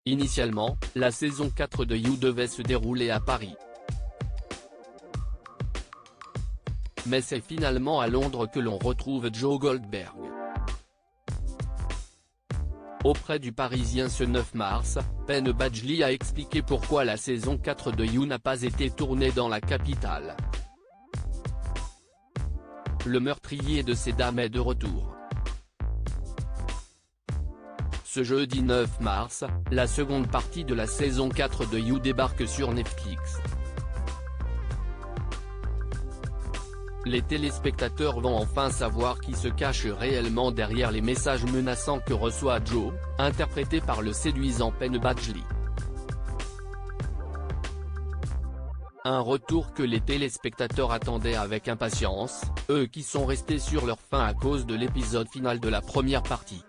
Initialement, la saison 4 de You devait se dérouler à Paris. Mais c'est finalement à Londres que l'on retrouve Joe Goldberg. Auprès du Parisien ce 9 mars, Penn Badgley a expliqué pourquoi la saison 4 de You n'a pas été tournée dans la capitale. Le meurtrier de ces dames est de retour. Ce jeudi 9 mars, la seconde partie de la saison 4 de You débarque sur Netflix. Les téléspectateurs vont enfin savoir qui se cache réellement derrière les messages menaçants que reçoit Joe, interprété par le séduisant Penn Badgley. Un retour que les téléspectateurs attendaient avec impatience, eux qui sont restés sur leur faim à cause de l'épisode final de la première partie.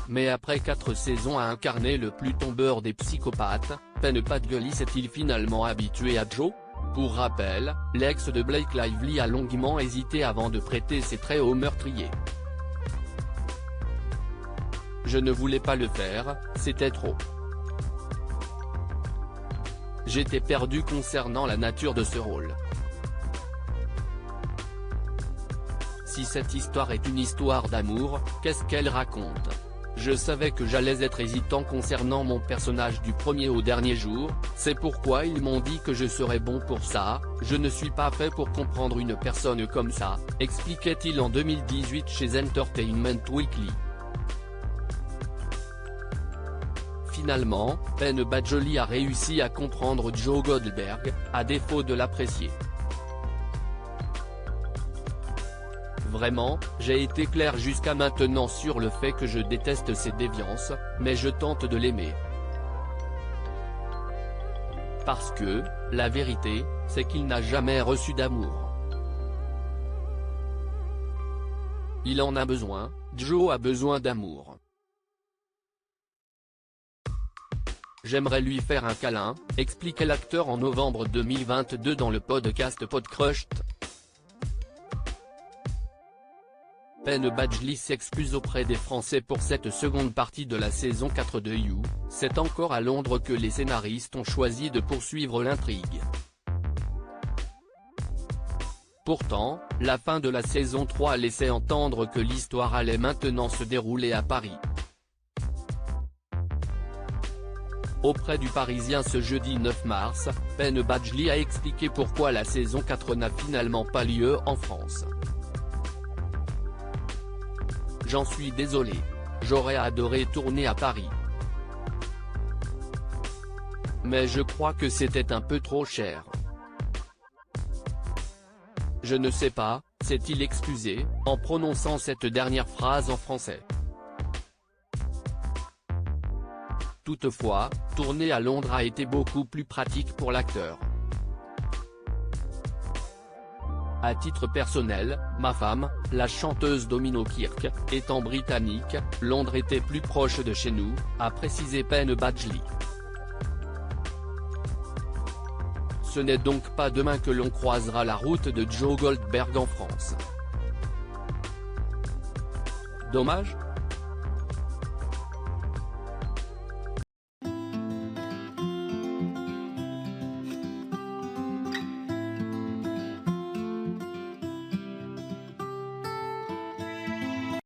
Mais après 4 saisons à incarner le plus tombeur des psychopathes, Penn Badgley s'est-il finalement habitué à Joe? Pour rappel, l'ex de Blake Lively a longuement hésité avant de prêter ses traits au meurtrier. Je ne voulais pas le faire, c'était trop. J'étais perdu concernant la nature de ce rôle. Si cette histoire est une histoire d'amour, qu'est-ce qu'elle raconte? Je savais que j'allais être hésitant concernant mon personnage du premier au dernier jour, c'est pourquoi ils m'ont dit que je serais bon pour ça, je ne suis pas fait pour comprendre une personne comme ça, expliquait-il en 2018 chez Entertainment Weekly. Finalement, Penn Badgley a réussi à comprendre Joe Goldberg, à défaut de l'apprécier. Vraiment, j'ai été clair jusqu'à maintenant sur le fait que je déteste ses déviances, mais je tente de l'aimer. Parce que, la vérité, c'est qu'il n'a jamais reçu d'amour. Il en a besoin, Joe a besoin d'amour. J'aimerais lui faire un câlin, expliquait l'acteur en novembre 2022 dans le podcast Podcrushed. Penn Badgley s'excuse auprès des Français pour cette seconde partie de la saison 4 de You, c'est encore à Londres que les scénaristes ont choisi de poursuivre l'intrigue. Pourtant, la fin de la saison 3 laissait entendre que l'histoire allait maintenant se dérouler à Paris. Auprès du Parisien ce jeudi 9 mars, Penn Badgley a expliqué pourquoi la saison 4 n'a finalement pas lieu en France. J'en suis désolé. J'aurais adoré tourner à Paris. Mais je crois que c'était un peu trop cher. Je ne sais pas, s'est-il excusé, en prononçant cette dernière phrase en français. Toutefois, tourner à Londres a été beaucoup plus pratique pour l'acteur. À titre personnel, ma femme, la chanteuse Domino Kirk, étant britannique, Londres était plus proche de chez nous, a précisé Penn Badgley. Ce n'est donc pas demain que l'on croisera la route de Joe Goldberg en France. Dommage ?